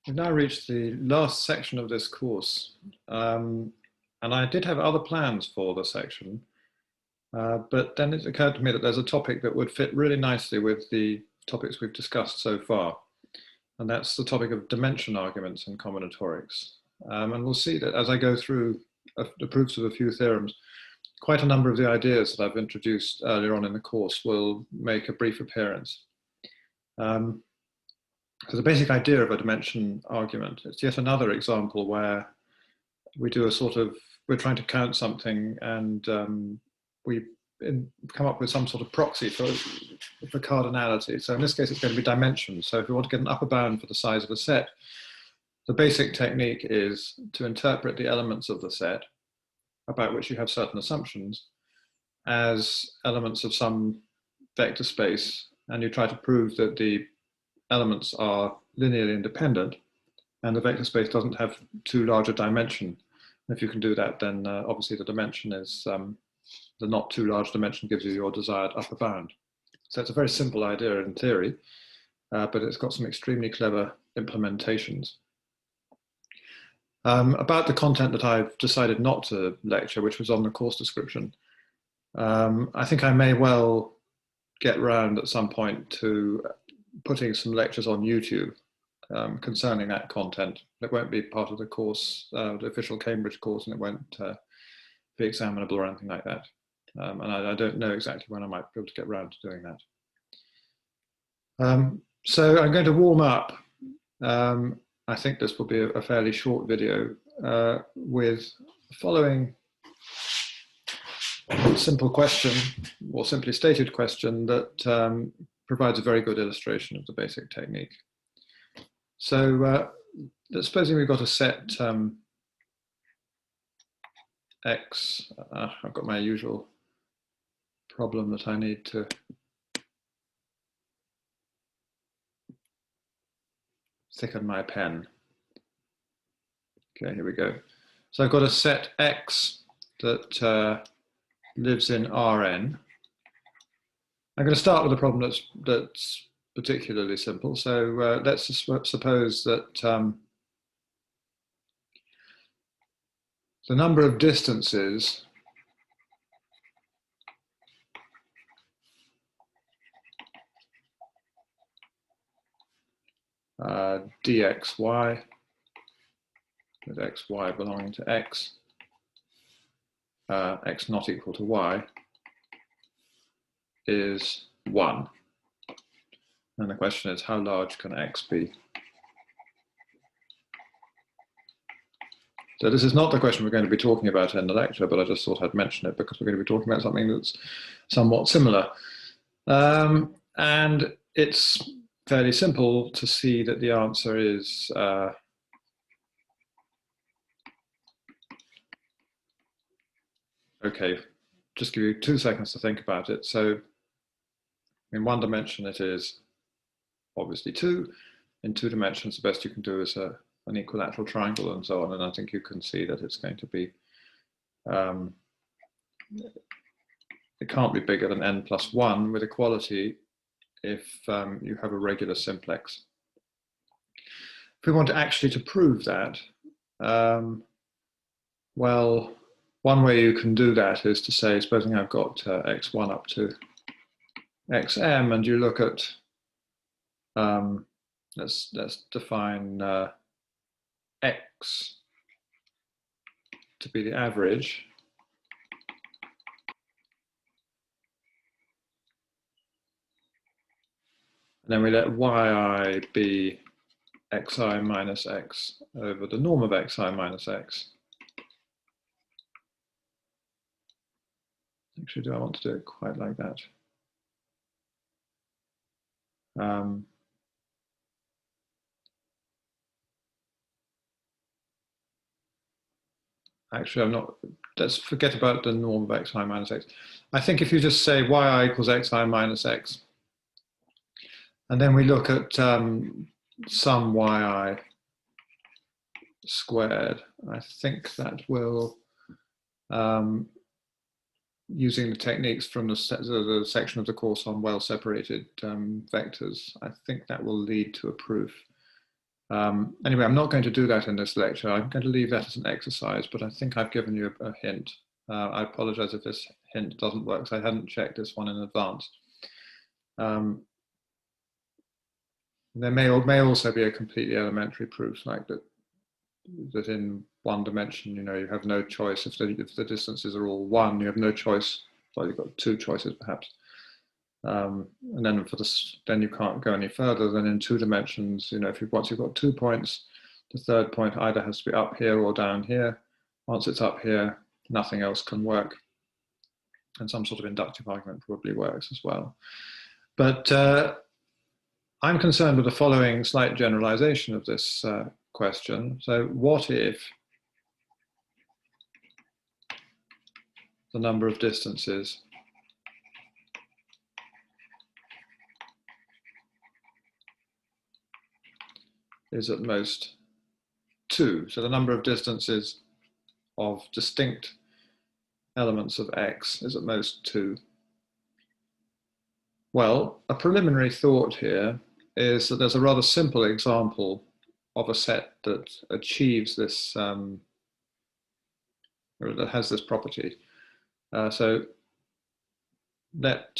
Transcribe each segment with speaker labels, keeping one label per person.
Speaker 1: We've now reached the last section of this course, and I did have other plans for the section, but then it occurred to me that there's a topic that would fit really nicely with the topics we've discussed so far, and that's the topic of dimension arguments in combinatorics. And we'll see that as I go through the proofs of a few theorems, quite a number of the ideas that I've introduced earlier on in the course will make a brief appearance. So the basic idea of a dimension argument is yet another example where we do a sort of, we're trying to count something and we come up with some sort of proxy for cardinality. So in this case, it's going to be dimensions. So if we want to get an upper bound for the size of a set, the basic technique is to interpret the elements of the set about which you have certain assumptions as elements of some vector space, and you try to prove that the elements are linearly independent and the vector space doesn't have too large a dimension. And if you can do that, then obviously the dimension is, the not too large dimension gives you your desired upper bound. So it's a very simple idea in theory, but it's got some extremely clever implementations. About the content that I've decided not to lecture, which was on the course description, I think I may well get round at some point to putting some lectures on YouTube concerning that content. It won't be part of the course, the official Cambridge course, and it won't be examinable or anything like that. And I don't know exactly when I might be able to get round to doing that. So I'm going to warm up. I think this will be a fairly short video with the following simple question, or simply stated question, that provides a very good illustration of the basic technique. So supposing we've got a set X, I've got my usual problem that I need to thicken my pen. Okay, here we go. So I've got a set X that lives in Rn. I'm going to start with a problem that's particularly simple. So let's suppose that the number of distances dxy, with xy belonging to x, x not equal to y, is 1. And the question is, how large can x be? So this is not the question we're going to be talking about in the lecture, but I just thought I'd mention it because we're going to be talking about something that's somewhat similar. And it's fairly simple to see that the answer is okay, just give you 2 seconds to think about it. So in 1 dimension, it is obviously 2. In 2 dimensions, the best you can do is an equilateral triangle and so on. And I think you can see that it's going to be, it can't be bigger than n plus 1 with equality if you have a regular simplex. If we want actually to prove that, well, one way you can do that is to say, supposing I've got x1 up to xm, and you look at, let's define x to be the average. And then we let yi be xi minus x over the norm of xi minus x. Actually, do I want to do it quite like that? Actually, I'm not, let's forget about the norm of xi minus x. I think if you just say yi equals xi minus x, and then we look at sum yi squared, I think that will, using the techniques from the section of the course on well-separated vectors, I think that will lead to a proof. Anyway, I'm not going to do that in this lecture. I'm going to leave that as an exercise, but I think I've given you a hint. I apologize if this hint doesn't work, because I hadn't checked this one in advance. There may also be a completely elementary proof like that in one dimension, you have no choice. If the distances are all one, you have no choice. Well, you've got two choices perhaps. And then then you can't go any further than in two dimensions. Once you've got 2 points, the third point either has to be up here or down here. Once it's up here, nothing else can work. And some sort of inductive argument probably works as well. But I'm concerned with the following slight generalization of this question. So what if the number of distances is at most 2? So the number of distances of distinct elements of X is at most 2. Well, a preliminary thought here is that there's a rather simple example of a set that achieves this, or that has this property. So let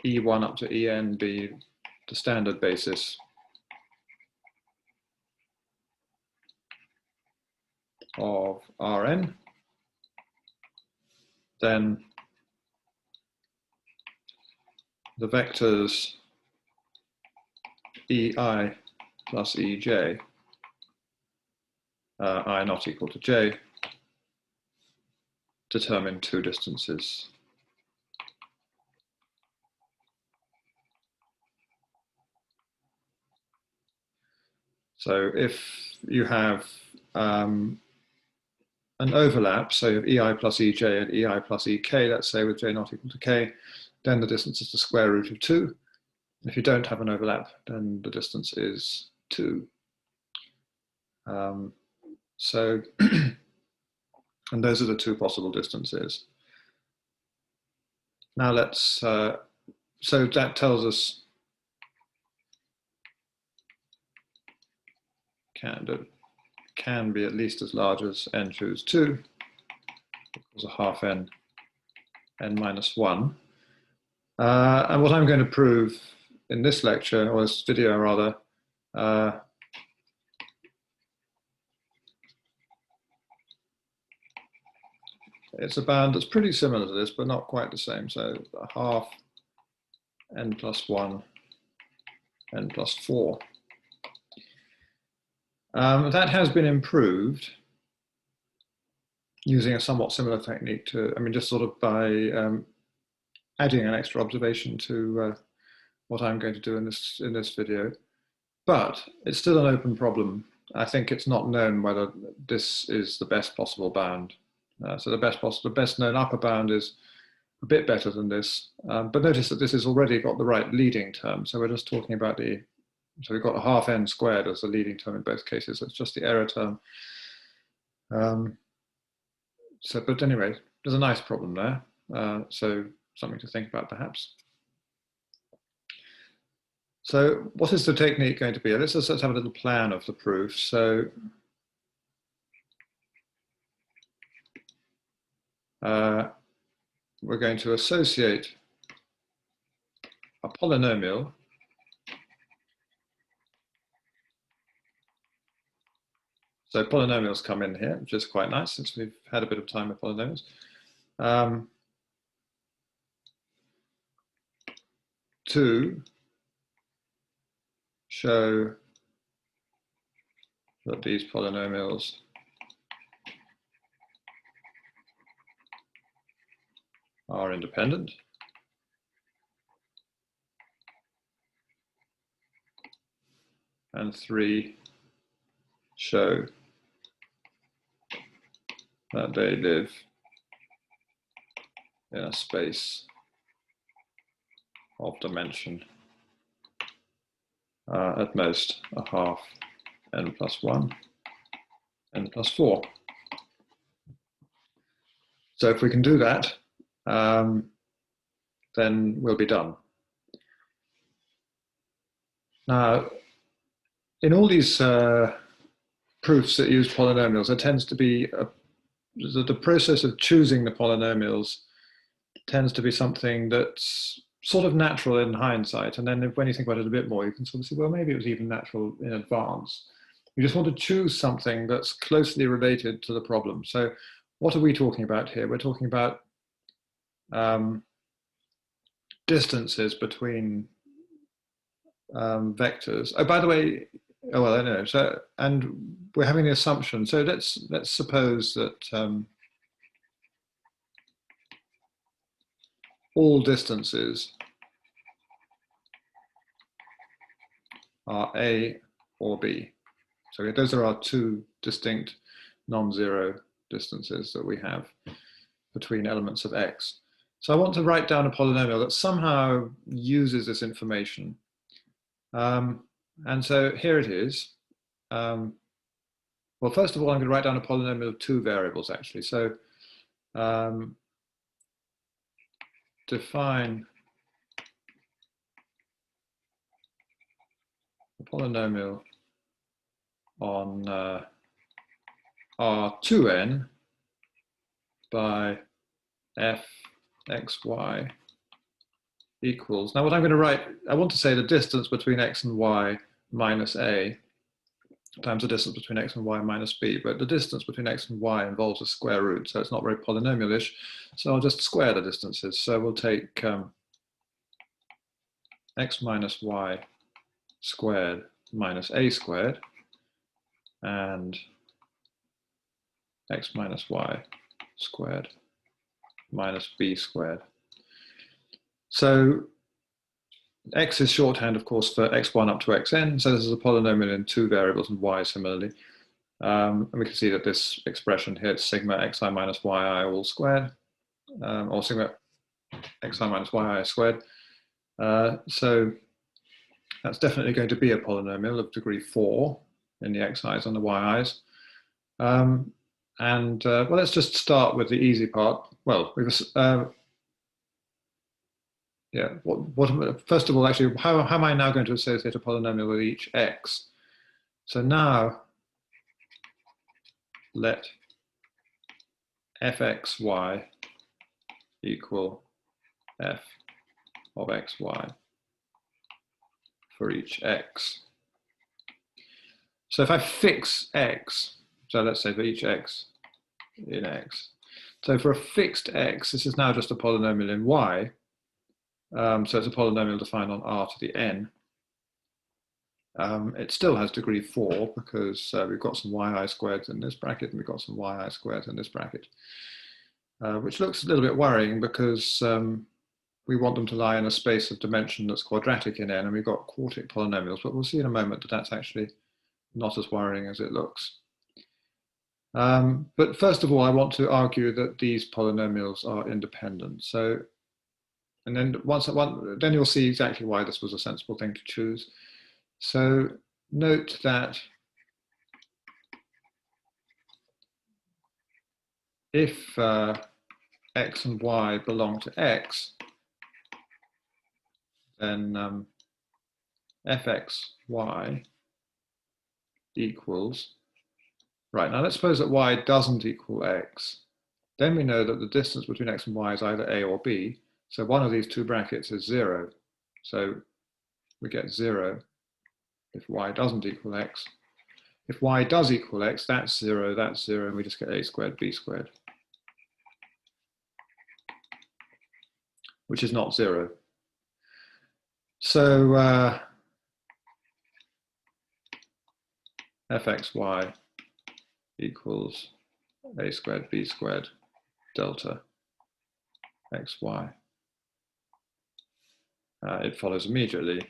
Speaker 1: E1 up to En be the standard basis of Rn. Then the vectors Ei plus Ej, I not equal to j, determine two distances. So if you have an overlap, so you have Ei plus Ej and Ei plus Ek, let's say with j not equal to k, then the distance is the square root of 2. If you don't have an overlap, then the distance is 2. And those are the two possible distances. Now let's, so that tells us can be at least as large as n choose 2, equals a half n minus 1. And what I'm going to prove in this lecture, or this video rather, it's a bound that's pretty similar to this, but not quite the same. So a half n plus 1, n plus 4. That has been improved using a somewhat similar technique to, just sort of by adding an extra observation to what I'm going to do in this video. But it's still an open problem. I think it's not known whether this is the best possible bound. So the best known upper bound is a bit better than this. But notice that this has already got the right leading term. So we're just talking about so we've got a half n squared as the leading term in both cases. It's just the error term. But anyway, there's a nice problem there. So something to think about perhaps. So what is the technique going to be? Let's have a little plan of the proof. So we're going to associate a polynomial So polynomials come in here, which is quite nice since we've had a bit of time with polynomials. To show that these polynomials are independent. And 3, show that they live in a space of dimension at most a half n plus 1, n plus 4. So if we can do that, then we'll be done. Now, in all these proofs that use polynomials, there tends to be the process of choosing the polynomials tends to be something that's sort of natural in hindsight. And then when you think about it a bit more, you can sort of say, well, maybe it was even natural in advance. You just want to choose something that's closely related to the problem. So what are we talking about here? We're talking about distances between vectors. Oh, by the way, oh well, I know. So, and we're having the assumption. So let's suppose that all distances are A or B. So those are our two distinct non-zero distances that we have between elements of X. So I want to write down a polynomial that somehow uses this information. And so here it is. Well, first of all, I'm going to write down a polynomial of two variables, actually. So define a polynomial on R2n by fxy equals, now what I'm going to write, I want to say the distance between x and y minus a times the distance between x and y minus b, but the distance between x and y involves a square root, so it's not very polynomial-ish, so I'll just square the distances. So we'll take x minus y squared minus a squared, and x minus y squared minus b squared. So x is shorthand, of course, for x1 up to xn, so this is a polynomial in two variables, and y similarly. And we can see that this expression here is sigma xi minus yi all squared, or sigma xi minus yi squared. So that's definitely going to be a polynomial of degree 4 in the xi's and the yi's. Well, let's just start with the easy part. Well, first of all, actually, how am I now going to associate a polynomial with each x? So now let fxy equal f of xy for each x. So if I fix x, so let's say for each x in x. So for a fixed x, this is now just a polynomial in y. So it's a polynomial defined on r to the n. It still has degree 4 because we've got some yi squareds in this bracket and we've got some yi squareds in this bracket, which looks a little bit worrying because we want them to lie in a space of dimension that's quadratic in n, and we've got quartic polynomials, but we'll see in a moment that that's actually not as worrying as it looks. But first of all, I want to argue that these polynomials are independent. So, and then then you'll see exactly why this was a sensible thing to choose. So note that if x and y belong to x, then fxy equals, right, now let's suppose that y doesn't equal x. Then we know that the distance between x and y is either a or b, so one of these two brackets is 0. So we get 0 if y doesn't equal x. If y does equal x, that's 0, and we just get a squared, b squared, which is not 0. So fxy equals a squared, b squared, delta xy. It follows immediately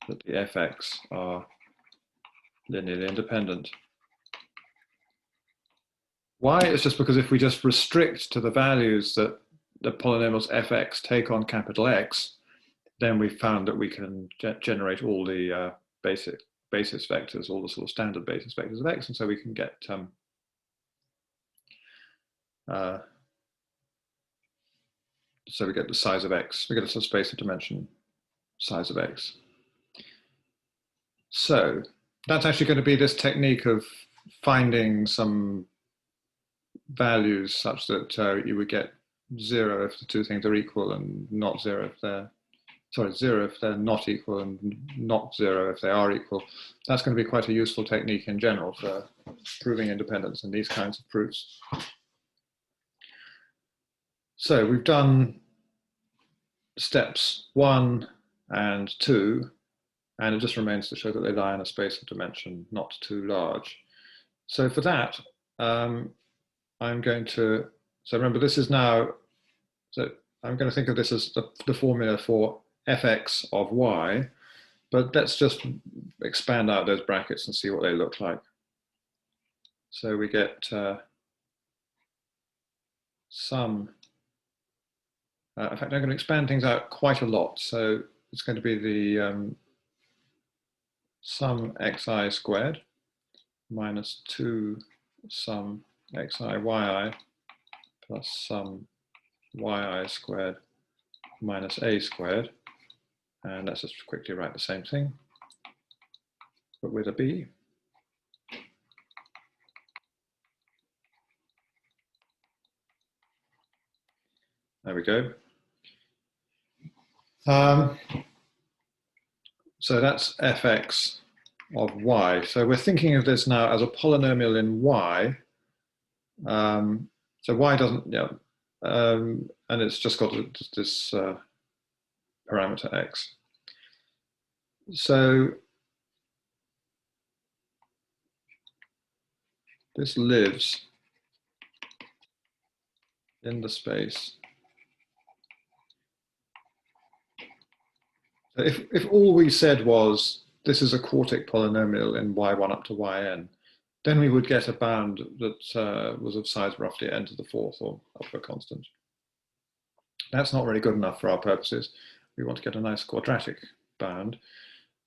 Speaker 1: that the fx are linearly independent. Why? It's just because if we just restrict to the values that the polynomials fx take on capital X, then we've found that we can generate all the basic basis vectors, all the sort of standard basis vectors of X, and so we can get so we get the size of x, we get a space of dimension size of x. So that's actually going to be this technique of finding some values such that you would get 0 if the two things are equal and not 0 if they're, sorry, 0 if they're not equal and not 0 if they are equal. That's going to be quite a useful technique in general for proving independence in these kinds of proofs. So we've done steps 1 and 2, and it just remains to show that they lie in a space of dimension not too large. So for that, I'm going to, so remember this is now, so I'm going to think of this as the formula for fx of y, but let's just expand out those brackets and see what they look like. So we get some, in fact, I'm going to expand things out quite a lot. So it's going to be the sum xi squared minus 2 sum xi yi plus sum yi squared minus a squared. And let's just quickly write the same thing, but with a b. There we go. So that's fx of y. So we're thinking of this now as a polynomial in y. So y doesn't, yeah, and it's just got this parameter x. So this lives in the space. So if all we said was this is a quartic polynomial in y1 up to yn, then we would get a bound that was of size roughly n to the fourth or up to a constant. That's not really good enough for our purposes. We want to get a nice quadratic bound.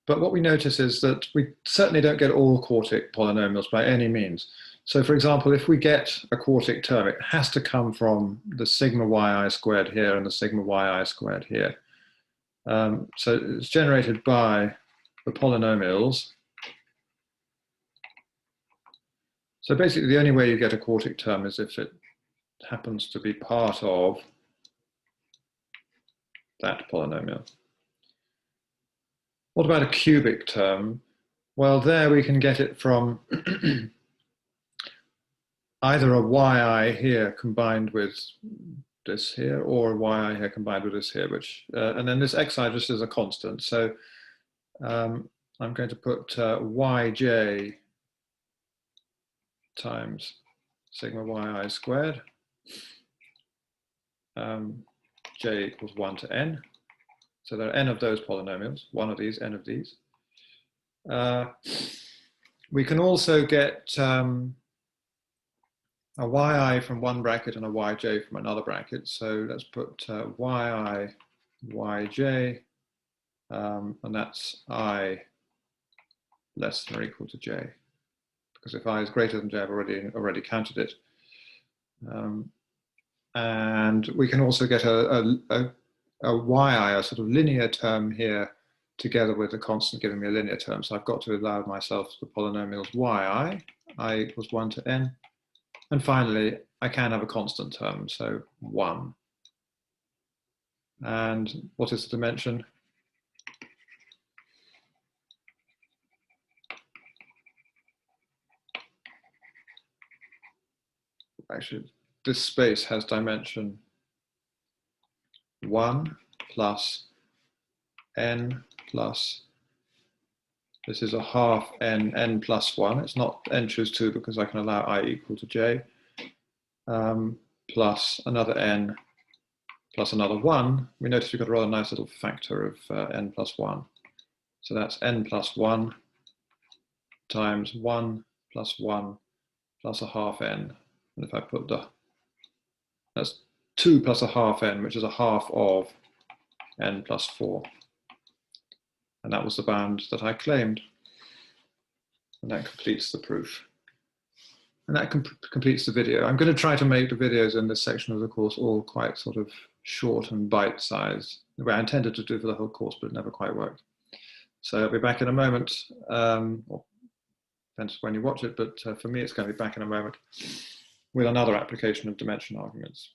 Speaker 1: But what we notice is that we certainly don't get all quartic polynomials by any means. So for example, if we get a quartic term, it has to come from the sigma yi squared here and the sigma yi squared here. So it's generated by the polynomials. So basically the only way you get a quartic term is if it happens to be part of that polynomial. What about a cubic term? Well, there we can get it from either a yi here combined with this here, or a yi here combined with this here, which, and then this xi just is a constant. So I'm going to put yj times sigma yi squared, j equals 1 to n. So there are n of those polynomials, one of these, n of these. We can also get a yi from one bracket and a yj from another bracket. So let's put yi, yj, and that's I less than or equal to j. Because if I is greater than j, I've already counted it. And we can also get a yi, a sort of linear term here, together with the constant giving me a linear term. So I've got to allow myself the polynomials yi, I equals 1 to n. And finally, I can have a constant term, so 1. And what is the dimension? Actually, this space has dimension 1 plus n plus, this is a half n plus 1. It's not n choose 2 because I can allow I equal to j, plus another n plus another 1. We notice we've got a rather nice little factor of n plus 1. So that's n plus 1 times 1 plus 1 plus a half n. And if I put that's 2 plus a half n, which is a half of n plus 4. And that was the bound that I claimed. And that completes the proof. And that completes the video. I'm going to try to make the videos in this section of the course all quite sort of short and bite-sized, the way I intended to do for the whole course, but it never quite worked. So I'll be back in a moment, or depends when you watch it, but for me it's going to be back in a moment with another application of dimension arguments.